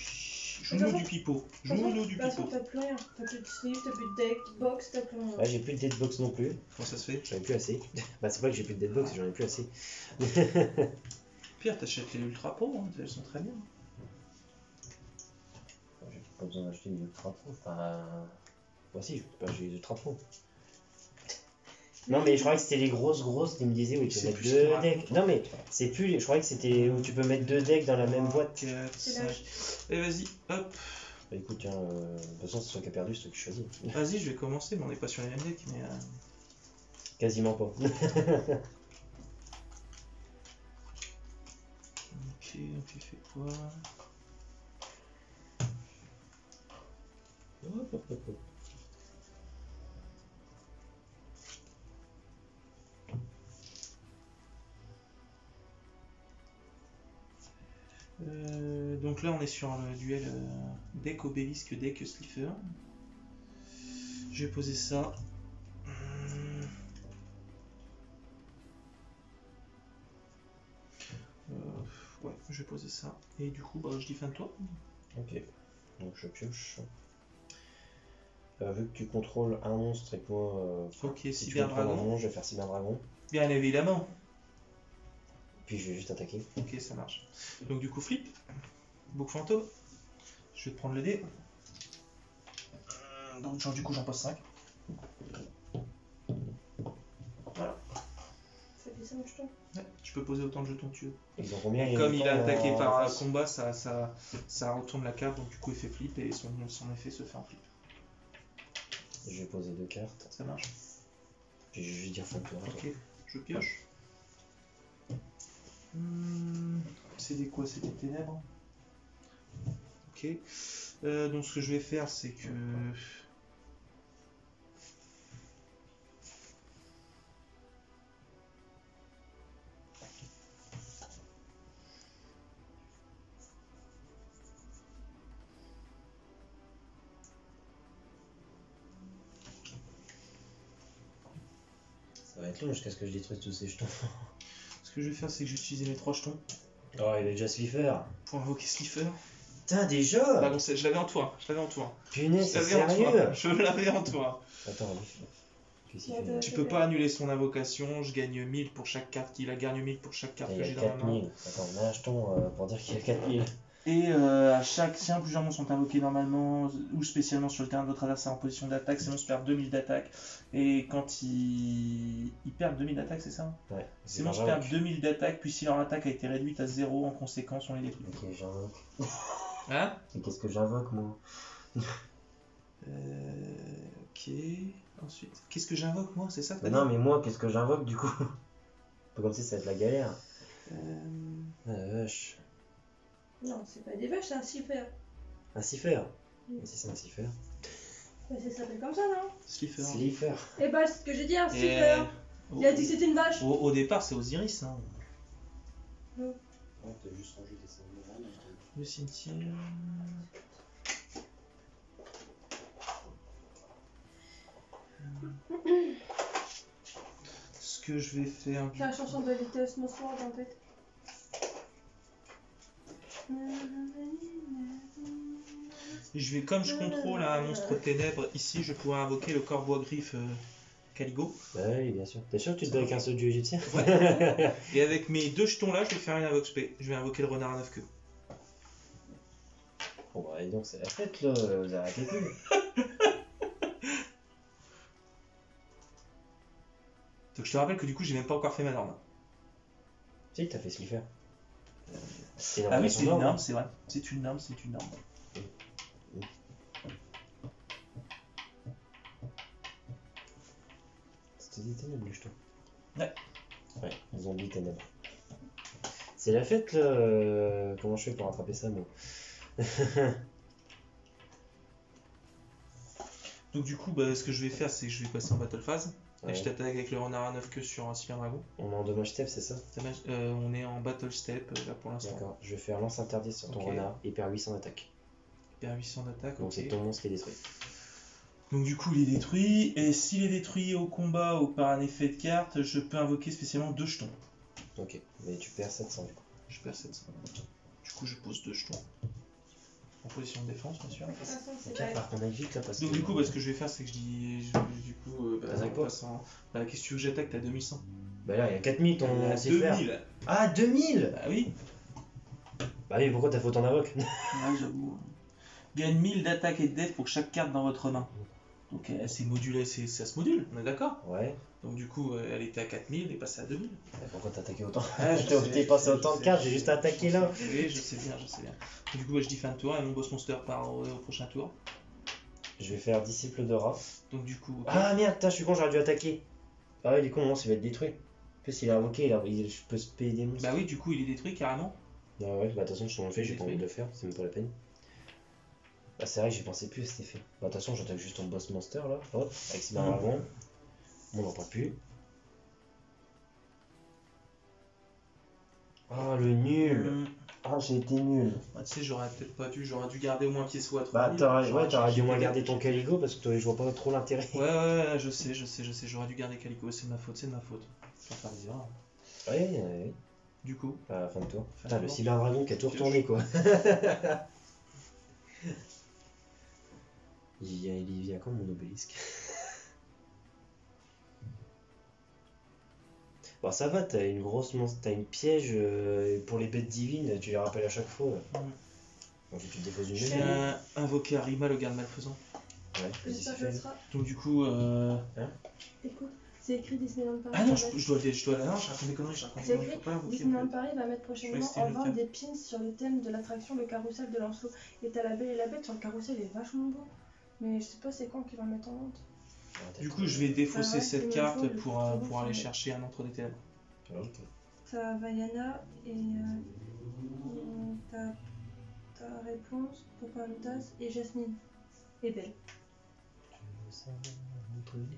Joue-nous du pipeau. Joue-nous du De toute façon, pipeau. t'as plus rien. T'as plus de sleeve, t'as plus de deck, box, t'as plus rien. Là, j'ai plus de deadbox non plus. Comment ça se fait? J'en ai plus assez. Bah, c'est pas que j'ai plus de deadbox, j'en ai plus assez. Pire, t'achètes les ultra pro, hein. Elles sont très bien. J'ai pas besoin d'acheter des ultra pro. Enfin. Moi aussi, j'ai les ultra pro. Non, mais je croyais que c'était les grosses qui me disaient où tu peux mettre deux decks. Non, mais c'est plus. Je croyais que c'était où tu peux mettre deux decks dans la même boîte. 4, 5. Et vas-y, hop. Bah écoute, tiens, de toute façon, c'est toi qui as perdu, c'est toi qui choisis. Vas-y, je vais commencer, mais on n'est pas sur les mêmes decks. Mais Quasiment pas. Ok, donc il fait quoi? Hop, hop, hop, hop. Donc là on est sur le duel deck obélisque, deck slipher. Je vais poser ça. Ouais, je vais poser ça. Et du coup, bah, je defend toi. Ok, donc je pioche. Vu que tu contrôles un monstre et que moi. Ok, si tu Cyber contrôles un Dragon. monstre, je vais faire Cyber Dragon. Bien évidemment. Puis je vais juste attaquer. Ok, ça marche. Donc du coup, flip. Bouc fantôme. Je vais te prendre le dé. Donc genre, du coup, j'en pose 5. Voilà. Ça fait 5 jetons. Ouais, tu peux poser autant de jetons que tu veux. Ils ont combien? Comme il a attaqué par un face combat, ça retourne la carte, donc du coup il fait flip et son effet se fait en flip. Je vais poser 2 cartes. Ça marche. Puis je vais juste dire fin de tour. Ok, je pioche. C'est des quoi? C'est des ténèbres. Ok. Donc ce que je vais faire, c'est que... Ça va être long jusqu'à ce que je détruise tous ces jetons. Ce que je vais faire, c'est que je vais utiliser mes 3 jetons Oh, il est déjà Slipher. pour invoquer Slipher. Putain, déjà. Bah bon, je l'avais en toi, Punaise, c'est Je l'avais en sérieux. toi, je l'avais en toi. Attends, qu'est-ce qu'il fait? Tu peux pas annuler son invocation, je gagne 1000 pour chaque carte qu'il a, gagne 1000 pour chaque carte Il que y j'ai a dans ma main. 4000. Attends, on a un jeton pour dire qu'il y a 4000. Et si un plusieurs monstres sont invoqués normalement ou spécialement sur le terrain de votre adversaire en position d'attaque, ces monstres perdent 2000 d'attaque. Et quand ils perdent 2000 d'attaque, c'est ça? Ouais. Ces monstres perdent 2000 d'attaque, puis si leur attaque a été réduite à 0, en conséquence, on les détruit. Ok, j'invoque. Hein? Et qu'est-ce que j'invoque, moi? Ok. Ensuite, qu'est-ce que j'invoque moi? C'est ça que t'as Mais non, mais moi, qu'est-ce que j'invoque du coup? Un peu comme si ça va être la galère. dit Ah la vache. Non, c'est pas des vaches, c'est un slipper. Un Slipher. Mais si c'est un Slipher. Bah, ça s'appelle comme ça, non? Slipher. Slipher. Eh bah, c'est ce que j'ai dit, un Et, slipper. Il a dit que c'était une vache. au départ, c'est Osiris. Hein. Ouais, t'as juste rajouté ça. Le cimetière. Ce que je vais faire. C'est la chanson de Little Small Sword en fait. Je vais, comme je contrôle un monstre ténèbres ici, je vais pouvoir invoquer le corbeau à griffes Caligo. Bah oui, bien sûr. T'es sûr que tu te bats avec un seul dieu égyptien? Ouais. Et avec mes 2 jetons là, je vais faire une invoque spé. Je vais invoquer le renard à 9 queues. Bon bah et donc c'est la fête là, vous arrêtez plus. Donc je te rappelle que du coup, j'ai même pas encore fait ma norme. Si, t'as fait Slipher. C'est Ah oui, c'est une norme, norme. c'est vrai. C'est une norme, c'est une norme. C'était des ténèbres, le jeton. Ouais. Ouais, zombie ténèbres. C'est la fête là. Comment je fais pour rattraper ça, moi? Donc du coup, bah, ce que je vais faire, c'est que je vais passer en battle phase. Ouais. Et je t'attaque avec le renard à 9 queues sur un Cyber Dragon. On est en dommage step, c'est ça? On est en battle step là pour l'instant. D'accord. Je vais faire lance interdit sur ton Ok. renard et perd 800 d'attaque. Il perd 800 d'attaque, Donc ok. c'est ton monstre qui est détruit. Donc du coup, il est détruit. Et s'il est détruit au combat ou par un effet de carte, je peux invoquer spécialement 2 jetons. Ok. Mais tu perds 700 du coup. Je perds 700. Du coup, je pose 2 jetons. En position de défense, bien sûr. De toute façon, c'est Ok, pas. par contre, on aille vite là parce Donc que. du coup, bah, ce que je vais faire, c'est que je dis... Du coup, T'attaques on pas. passe en... Bah, qu'est-ce que tu veux que j'attaque? T'as 2100. Bah là, il y a 4000 Il y ton a Slipher. 2000. Ah, 2000! Bah oui. Bah oui, pourquoi t'as fait autant d'invoques? Ouais, j'avoue. Gagne 1000 d'attaque et de def pour chaque carte dans votre main. Donc c'est modulé, ça se module, on est d'accord? Ouais. Donc du coup, elle était à 4000, elle est passée à 2000. Mais pourquoi t'as attaqué autant? Ah, je sais, T'es passé je autant de sais, cartes, je j'ai juste sais, attaqué je là. sais. Oui, je sais bien, je sais bien. Du coup, bah, je dis fin de tour et mon boss monster part au prochain tour. Je vais faire disciple de rat. Donc du coup, ok. Ah merde, putain, je suis con, j'aurais dû attaquer. Ah ouais, il est con, non, il va être détruit. En plus, il a invoqué, je peux se payer des monstres. Bah oui, du coup, il est détruit carrément. Ah ouais, bah de toute façon, je t'en fais, j'ai pas Détruit. envie de le faire, c'est même pas la peine. Bah c'est vrai que j'y pensais plus à cet effet. Bah de toute façon, j'attaque juste ton boss monster là, hop, avec Cyber Dragon. On n'en parle plus. Ah le nul. Ah j'ai été nul. Bah, tu sais, j'aurais peut-être pas dû, j'aurais dû garder au moins pied soit à Bah 3000. t'aurais dû au moins garder ton Caligo parce que je vois pas trop l'intérêt. Ouais, je sais, j'aurais dû garder Calico, c'est de ma faute, c'est de ma faute. Je vais faire des erreurs. Ouais. Du coup, À la fin de tour. Fin de Putain, le tour. Cyber Dragon qui a tout retourné quoi. il vient comme mon obélisque. Bon ça va, t'as une grosse t'as une piège pour les bêtes divines, tu les rappelles à chaque fois. Donc tu te déposes une je jeune. viens invoquer Arima, le garde malfaisant. Ouais, vas-y, J'espère c'est que fait. ce sera. Donc du coup, Écoute, c'est écrit Disneyland Paris. ah non, va mettre- je dois la non, je raconte des conneries, je raconte des C'est conneries, écrit faut pas invoquer. Disneyland Paris va mettre prochainement rester en le vente thème. des pins sur le thème de l'attraction Le Carrousel de Lancelot. Et t'as la Belle et la Bête sur le carrousel, il est vachement beau. Mais je sais pas c'est quand qu'ils vont le mettre en vente. Ah, Du coup, je vais défausser ouais, cette il me carte faut le pour festival, aller c'est- chercher un entre des ténèbres. Ok. T'as Vaiana et t'as Réponse, Pocahontas et Jasmine. Et Belle.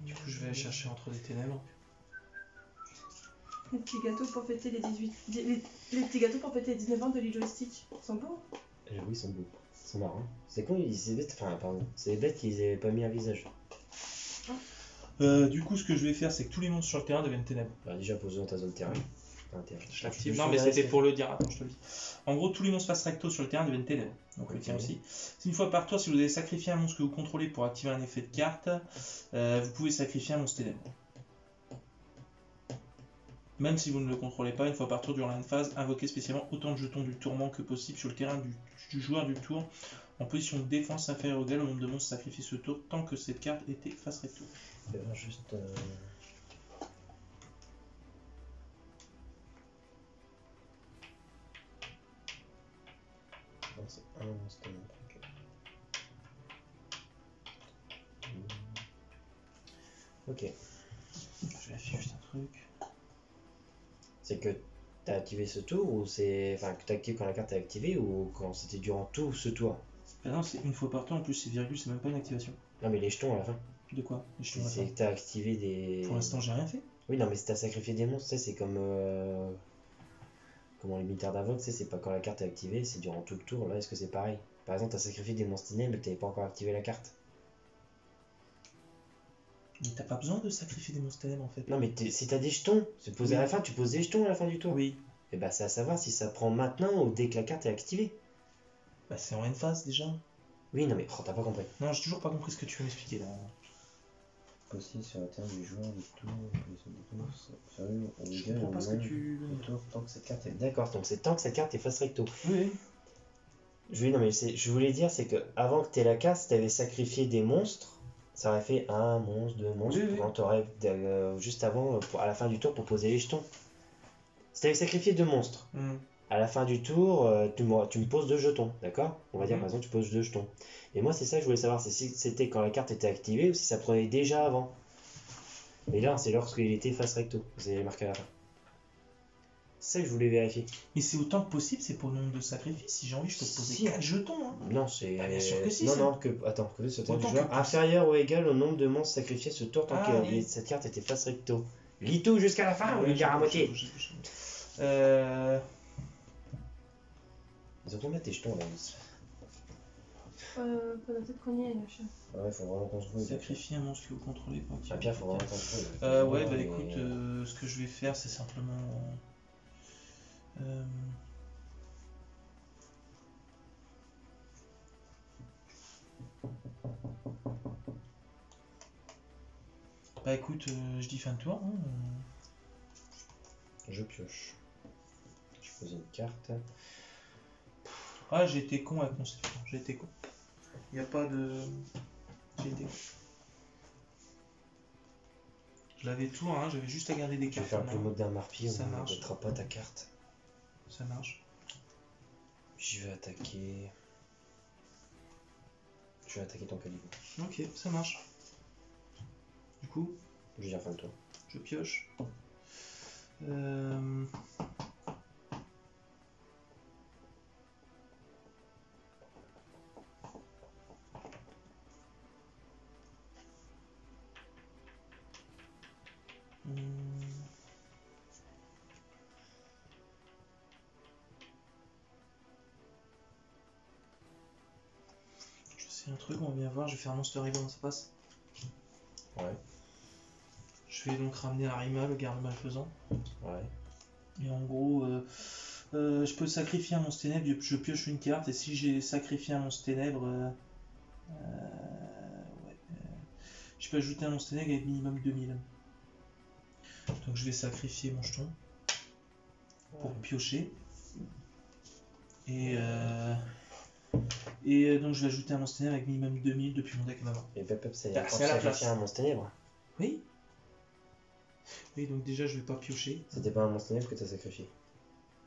Du coup, je vais aller chercher entre des ténèbres. Les petits gâteaux pour fêter les 18... les petits gâteaux pour fêter les 19 ans de Lilo et Stitch. Ils sont beaux. J'avoue, ils sont beaux. Ils sont marrants. C'est con, c'est bête. Enfin, pardon. C'est bête qu'ils aient pas mis un visage. Du coup, ce que je vais faire, c'est que tous les monstres sur le terrain deviennent ténèbres. Bah, déjà, pose dans ta zone terrain. Je l'active. Non, mais c'était pour le dire, attends, je te le dis. En gros, tous les monstres face recto sur le terrain deviennent ténèbres. Donc le tien aussi. C'est une fois par tour, si vous avez sacrifié un monstre que vous contrôlez pour activer un effet de carte, vous pouvez sacrifier un monstre ténèbre. Même si vous ne le contrôlez pas, une fois par tour durant une phase, invoquez spécialement autant de jetons du tourment que possible sur le terrain du joueur du tour en position de défense inférieure au égale au nombre de monstres sacrifiés ce tour tant que cette carte était face recto. Je vais voir juste. Non, c'est un monstre. Ok. Je vérifie juste un truc. C'est que t'as activé ce tour ou c'est. Enfin, que t'actives quand la carte est activée ou quand c'était durant tout ce tour? Ah non, c'est une fois par tour, en plus c'est virgule, c'est même pas une activation. Non, mais les jetons à la fin. De quoi? Les jetons à la C'est fin. que t'as activé des. Pour l'instant, j'ai rien fait. Oui, non, mais si t'as sacrifié des monstres, tu sais, c'est comme. Comment les militaires d'invoque, tu sais, c'est pas quand la carte est activée, c'est durant tout le tour. Là, est-ce que c'est pareil? Par exemple, t'as sacrifié des monstres ténèbres, mais t'avais pas encore activé la carte. Mais t'as pas besoin de sacrifier des monstres ténèbres en fait. Non, mais si t'as des jetons, c'est posé à la fin, tu poses des jetons à la fin du tour. Oui. Et bah, c'est à savoir si ça prend maintenant ou dès que la carte est activée. Bah, c'est en N-phase déjà. Oui, non mais oh, t'as pas compris. Non, j'ai toujours pas compris ce que tu veux m'expliquer là. Possible sur la terre du joueur du tour, sérieux, on Je gagne comprends pas ce que nombre tu veux de dire. tours tant que cette carte est. D'accord, donc c'est tant que cette carte est face recto. Oui. Non mais je voulais dire, c'est que avant que t'aies la carte, si t'avais sacrifié des monstres, ça aurait fait un monstre, deux monstres, Oui. quand t'aurais juste avant, à la fin du tour, pour poser les jetons. Si t'avais sacrifié deux monstres, à la fin du tour, tu me poses deux jetons, d'accord? On va dire par exemple tu poses deux jetons. Et moi c'est ça que je voulais savoir, c'est si c'était quand la carte était activée ou si ça prenait déjà avant. Mais là c'est lorsqu'il était face recto, vous avez marqué à la fin. C'est ça que je voulais vérifier. Mais c'est autant que possible, c'est pour le nombre de sacrifices. Si j'ai envie, je peux te poser 4 jetons. Hein. Non, c'est. Bah, bien sûr que si. Non, attends, que ce Autant joueur que inférieur ou égal au nombre de monstres sacrifiés ce tour tant que oui. cette carte était face recto. Lis tout jusqu'à la fin ou Oui, il à moitié. Ils ont combien tes jetons là? Faudrait peut-être qu'on y aille, machin. Ouais, faut vraiment qu'on se voit. Sacrifier un monstre que vous contrôlez pas. Ah, Pierre, faut vraiment qu'on se voit. Ouais, bah écoute, ce que je vais faire, c'est simplement. Bah écoute, je dis fin de tour. Hein. Je pioche. Je pose une carte. Ah, j'ai été con avec mon solution. J'ai été con. Il n'y a pas de. J'ai été con. Je l'avais tout, hein, j'avais juste à garder des cartes. Je vais faire le plus mode d'un marpi, ça on ne marche. mettra pas ta carte. Ça marche. Je vais attaquer. Je vais attaquer ton calibre. Ok, ça marche. Du coup, je vais fin de tour. Je pioche. C'est un truc, on va bien voir. Je vais faire Monster Event, ça passe? Ouais. Je vais donc ramener Arima, le garde malfaisant. Ouais. Et en gros, je peux sacrifier un monstre ténèbre, je pioche une carte, et si j'ai sacrifié un monstre ténèbre, je peux ajouter un monstre ténèbre avec minimum 2000. Donc je vais sacrifier mon jeton pour piocher. Et donc je vais ajouter un monstre ténèbre avec minimum 2000 depuis mon deck d'avant. Et Pep, c'est à la place. Un monstre ténèbre. Oui. Oui, donc déjà je vais pas piocher. C'était pas un monstre ténèbre que tu as sacrifié?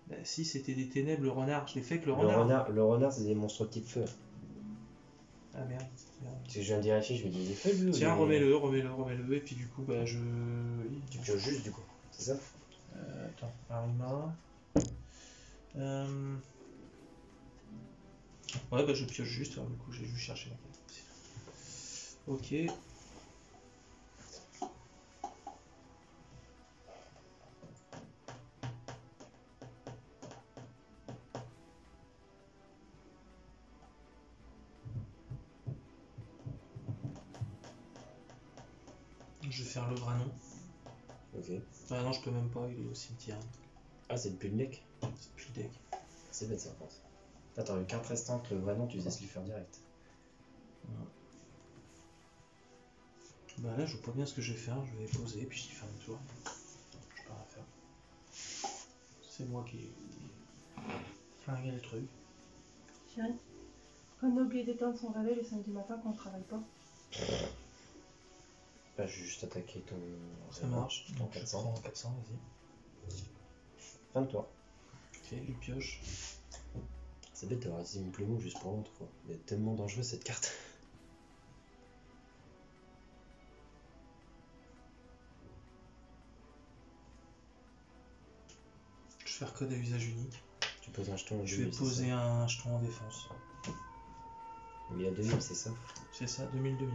Bah si, c'était des ténèbres, le renard. Je l'ai fait avec le renard. Le renard, c'est des monstres type feu. Ah merde. Si je viens de vérifier, je me dis des feux lui. Tiens, remets-le, et puis du coup, bah je. Tu pioches juste du coup, c'est ça? Attends, Arima. Ouais, bah je pioche juste, alors, du coup j'ai juste cherché la carte. Ok. Je vais faire le Vranon. Ok. Ah non, je peux même pas, il est au cimetière. Ah, c'est depuis le deck? C'est depuis le deck. C'est bête ça, je pense. Attends, une carte restante, le Vranon, tu laisses lui faire direct. Ouais. Bah là, je vois pas bien ce que je vais faire, je vais poser, puis je dis fin de tour. Je peux rien faire. C'est moi qui flingué le truc. Chérie, quand on a oublié d'éteindre son réveil le samedi matin quand on travaille pas. Bah, je vais juste attaquer ton. Ça marche, ton donc 400. Je prends 400, vas-y. Fin de tour. Ok, je pioche. C'est bête d'avoir utilisé une plumeau juste pour l'autre quoi. Elle est tellement dangereuse cette carte. Je vais faire code à usage unique. Tu poses un jeton. Je vais poser un jeton en défense. Il y a 2000, c'est ça? C'est ça, 2000. Ok.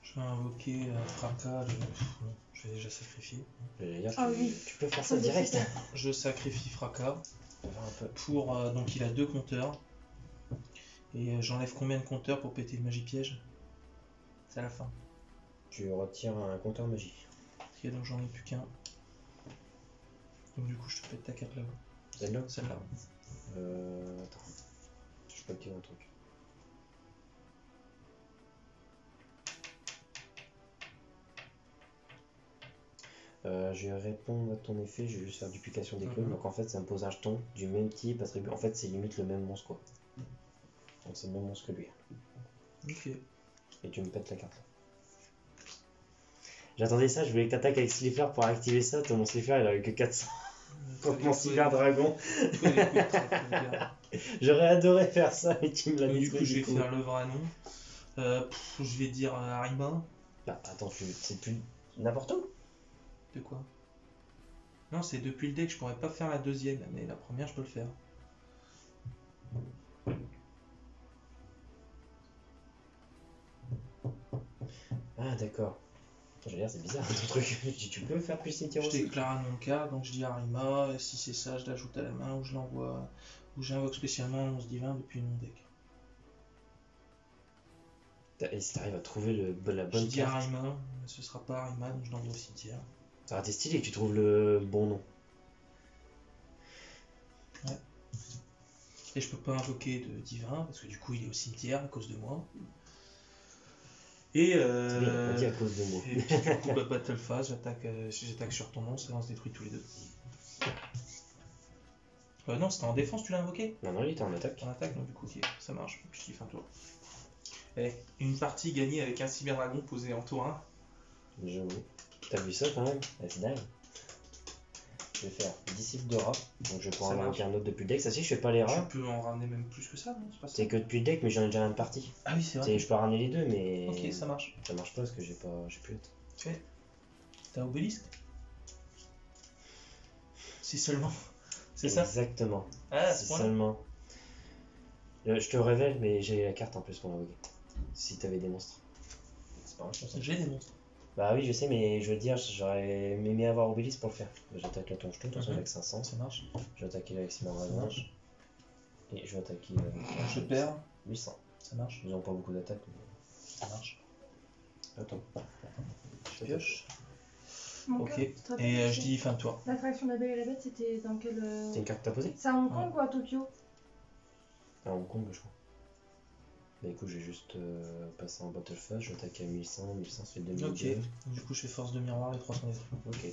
Je Je vais invoquer Fracas, je vais déjà sacrifier. J'allais dire, Ah oui. tu peux faire ça direct. Je sacrifie Fracas On va faire un peu. pour. Donc il a 2 compteurs. Et j'enlève combien de compteurs pour péter le magie piège? C'est à la fin. Tu retires un compteur magie. Ok, donc j'en ai plus qu'un. Donc du coup, je te pète ta carte là-haut. Celle-là Celle-là. Attends. Je peux te dire un truc. Je vais répondre à ton effet, je vais juste faire duplication des clones. Donc en fait, ça me pose un jeton du même type attribué. En fait, c'est limite le même monstre quoi. Donc c'est le même monstre que lui. Ok. Et tu me pètes la carte là. J'attendais ça, je voulais que t'attaques avec Slifer pour activer ça. Ton Slifer il avait que 400 contre mon cyber dragon. J'aurais adoré faire ça, mais tu me l'as Donc dit. du coup, je vais faire le vrai nom. Je vais dire Arima. Bah attends, c'est plus n'importe où. De quoi? Non, c'est depuis le deck, je pourrais pas faire la deuxième, mais la première, je peux le faire. Ah d'accord. J'allais dire, c'est bizarre ton truc. Tu peux faire plus cimetière Je aussi. déclare un nom de carte, donc je dis Arima, et si c'est ça, je l'ajoute à la main, ou je l'envoie, ou j'invoque spécialement un 11 divin depuis mon deck. Et si t'arrives à trouver la Je bonne dis carte, Arima, mais ce sera pas Arima, donc je l'envoie au cimetière. ça aurait été stylé que tu trouves le bon nom. Et je peux pas invoquer de divin, parce que du coup il est au cimetière à cause de moi. Et C'est bien, on dit à cause de moi. et puis du coup, battle phase, j'attaque sur ton monstre et on se détruit tous les deux. Non, c'était en défense, tu l'as invoqué? Non, il était en attaque. En attaque, donc du coup, ok, ça marche. Puis je kiffe un tour. Et une partie gagnée avec un cyberdragon posé en tour 1. J'avoue. T'as vu ça quand même? C'est dingue. Je vais faire disciple de rat. Donc je vais pouvoir Ça en marche. invoquer un autre depuis le deck. Ça si, je fais pas les Tu rats. peux en ramener même plus que ça, non? C'est pas ça? C'est que depuis le deck, mais j'en ai déjà une partie. Ah oui, c'est vrai. C'est, je peux ramener les deux, mais. Ok, ça marche. Ça marche pas parce que j'ai plus hâte. Ok. T'as obélisque? Si seulement. C'est ça? Exactement. Ah, Si c'est point-là. seulement. Je te révèle, mais j'ai la carte en plus pour l'invoquer. Si t'avais des monstres. C'est pas grave, je pense. J'ai des monstres. Bah oui, je sais, mais je veux dire, j'aurais aimé avoir Obélisque pour le faire. J'attaque la tonche, de toute façon, avec 500. Ça marche. Je vais attaquer avec Simon Ça Dragon. marche. Et je vais attaquer Je perds. 800. Ça marche. Ils ont pas beaucoup d'attaques. Mais... Ça marche. Attends. Je pioche. Mon Ok. cœur, tu te rappelles, Et je c'est- dis fin de tour. L'attraction de la Belle et la Bête, c'était dans quel. C'est une carte que t'as posée? C'est à Hong Kong ou à Tokyo? À Hong Kong, je crois. Bah écoute, je vais juste passer en battle phase. Je vais attaquer à 1100. 1100, ça fait 2002. Ok. Du coup, je fais force de miroir et 300 détruits. Ok.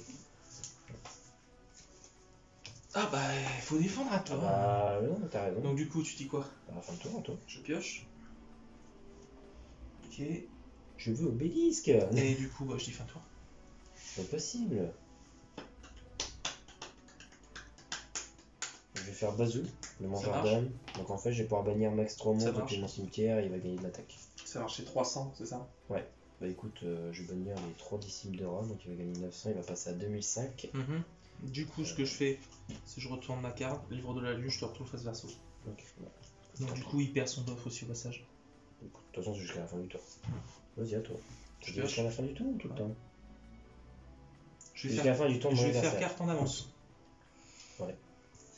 Ah bah, il faut défendre à toi. Bah non, t'as raison. Donc du coup, tu dis quoi? À la fin de tour, toi. Je pioche. Ok. Je veux Obélisque. Et du coup, bah, je dis fin de tour. C'est pas possible. Je vais faire Bazou, le mangeur marche. d'âme. Donc en fait, je vais pouvoir bannir Max 3 Ça monstres marche. depuis mon cimetière et il va gagner de l'attaque. Ça marche, c'est 300, c'est ça? Bah écoute, je vais bannir les 3 disciples de rat, donc il va gagner 900, il va passer à 2005. Du coup, ce que je fais, c'est que je retourne ma carte, livre de la lune, je te retrouve face verso. Ok, bon. Donc du coup, il perd son buff aussi au passage. Écoute, de toute façon, c'est jusqu'à la fin du tour. Vas-y, à toi. Je Tu dis pioche. jusqu'à la fin du tour ou tout le Ouais. temps? Je vais Jusqu'à la faire, fin du tour de je mon vais faire adversaire. carte en avance. Ouais.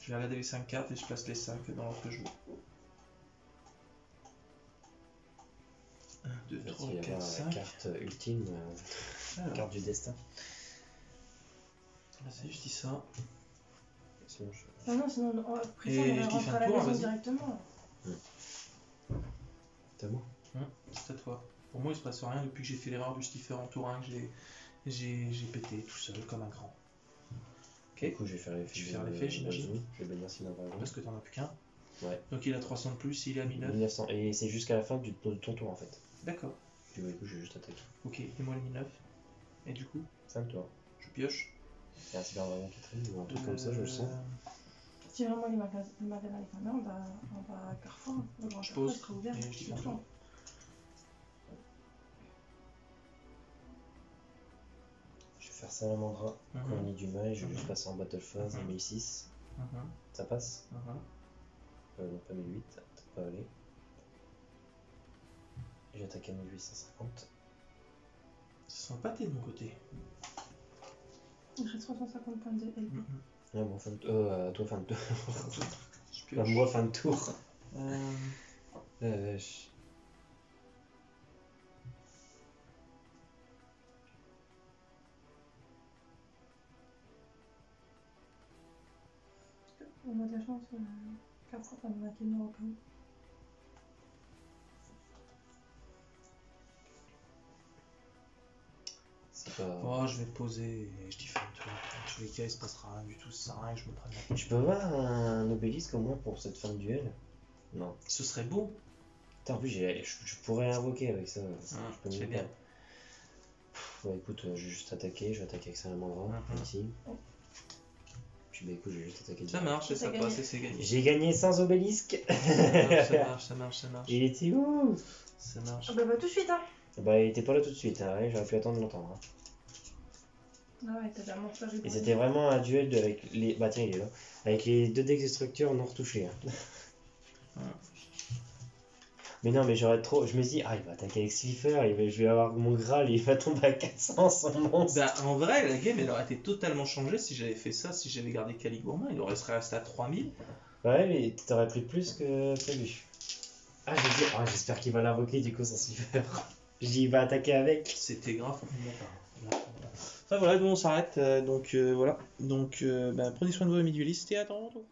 Je vais regarder les 5 cartes et je place les 5 dans l'ordre que je veux. 1, 2, Il va 3, y 4, avoir la 5. carte ultime, la Alors, carte du destin. vas-y, je dis ça. Sinon, je... Ah non, sinon, après Et ça, on je aurait dis rentré fin à de la tour, maison vas-y. directement. T'as moi? C'est à toi. Pour moi, il se passe rien depuis que j'ai fait l'erreur du stiffer en tour 1 que j'ai pété tout seul comme un grand. Du coup, je vais faire l'effet. Tu vas faire l'effet, j'imagine. Bazou. Je vais bannir Simon Dragon. Parce que t'en as plus qu'un. Ouais. Donc il a 300 de plus, il est à 1009. 1900. Et c'est jusqu'à la fin de ton tour en fait. D'accord. Du coup, je vais juste attaquer. Ok, et moi les 1009. Et du coup, Fin de tour. je pioche. Il y a un cyber dragon qui traîne ou un truc comme ça, je le sens. Si vraiment les magasins est fermé, on va à Carrefour. Le grand Je Carrefour pose, sera ouvert. et je dis fin de tour. Je vais faire Salamandra, Colonie du Mal, je vais juste passer en battle phase à 1006. Ça passe? Non, pas 1008, ça peut pas aller. J'attaque à 1850. Ça sent pâté de mon côté. Il reste 350 points de LP. Ah bon, fin de toi, fin de tour. Je pioche. Moi, fin de tour. Euh, On a de la chance, Carrefour, on a tenu en cas. C'est pas... Oh, je vais poser et je dis fin de tour. Dans tous les cas, il se passera rien du tout. Ça sert à rien que je me prenne la tête. Je peux avoir un obélisque au moins pour cette fin de duel? Non. Ce serait beau. Putain, en plus, je pourrais l'invoquer avec ça. Ah, Je peux c'est même bien. pas. Ouais, écoute, je vais juste attaquer. Je vais attaquer avec Salamandra, ici. Puis bah écoute, je vais juste attaquer. Ça marche, et ça T'as passe gagné. et c'est gagné. J'ai gagné sans obélisque. Ça marche. Il était où? Ça marche. Ah bah tout de suite, hein. Bah, il était pas là tout de suite, hein. Ouais, j'aurais pu attendre longtemps. Hein. Ah ouais, t'as vraiment pas Et c'était vraiment un duel avec les. Bah, tiens, il est là. Avec les deux decks de structure non retouchés. Hein. Ouais. Mais non, mais j'aurais trop. Je me dis, ah, il va attaquer avec Slifer, je vais avoir mon Graal, il va tomber à 400 son monstre. Bah, en vrai, la game elle aurait été totalement changée si j'avais fait ça, si j'avais gardé Caligourma, il aurait serait resté à 3000. Ouais, mais t'aurais pris plus que prévu. Ah, j'ai dit, ah, j'espère qu'il va l'invoquer du coup, ça Slifer. J'ai dit, il va attaquer avec. C'était grave. Enfin voilà, nous on s'arrête. Donc voilà. Donc bah, prenez soin de vos médulistes et à tantôt.